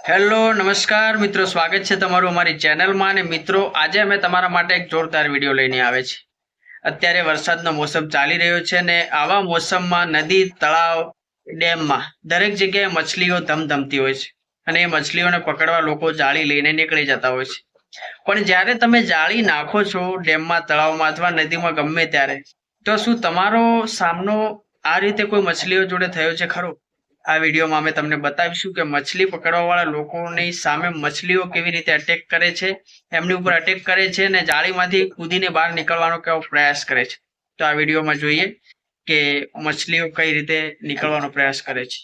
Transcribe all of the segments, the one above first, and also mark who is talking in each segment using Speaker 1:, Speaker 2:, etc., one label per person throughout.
Speaker 1: Hello નમસ્કાર મિત્રો, સ્વાગત છે તમારું અમારી ચેનલમાં। અને મિત્રો, આજે અમે તમારા માટે એક જોરદાર વિડીયો લઈને આવે છે। અત્યારે વરસાદનો મોસમ ચાલી રહ્યો છે ને આવા મોસમમાં નદી, તળાવ, ડેમમાં દરેક જગ્યાએ મછલીઓ ધમધમતી હોય છે અને એ મછલીઓને પકડવા લોકો જાળી લઈને નીકળી જતા હોય છે। પણ જ્યારે તમે જાળી નાખો છો ડેમમાં, તળાવમાં અથવા નદીમાં, ગમે ત્યારે, તો શું તમારો સામનો આ રીતે કોઈ મછલીઓ જોડે થયો છે ખરો? આ વિડીયોમાં અમે તમને બતાવીશું કે મછલી પકડવા વાળા લોકોની સામે મછલીઓ કેવી રીતે અટેક કરે છે, એમની ઉપર અટેક કરે છે અને જાળીમાંથી કૂદીને બહાર નીકળવાનો કેવો પ્રયાસ કરે છે। તો આ વિડીયોમાં જોઈએ કે મછલીઓ કઈ રીતે નીકળવાનો પ્રયાસ કરે છે।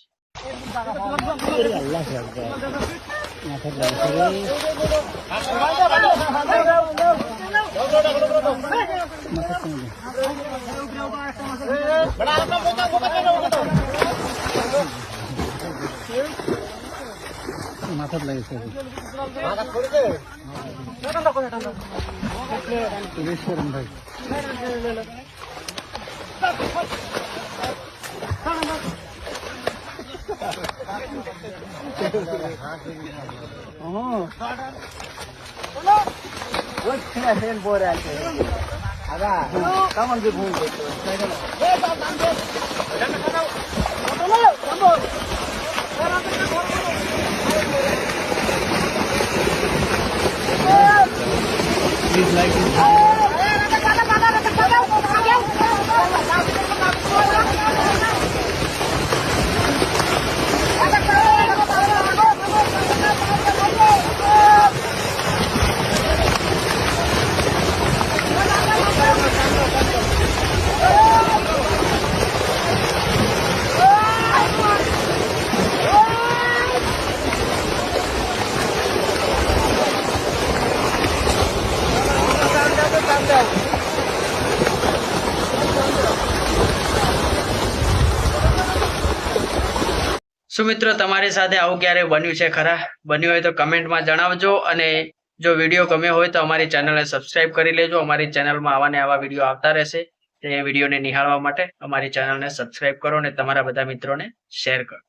Speaker 2: মাথাত লাগিছে ভাই কামান যে ভুল Please like it.
Speaker 1: શું મિત્રો, તમારી સાથે આવું ક્યારે બન્યું છે ખરા? બન્યું હોય તો કમેન્ટમાં જણાવજો અને જો વિડીયો ગમ્યો હોય તો અમારી ચેનલને સબસ્ક્રાઇબ કરી લેજો। અમારી ચેનલમાં આવા ને આવા વિડીયો આવતા રહેશે। તે વિડીયોને નિહાળવા માટે અમારી ચેનલને સબસ્ક્રાઇબ કરો અને તમારા બધા મિત્રોને શેર કરો।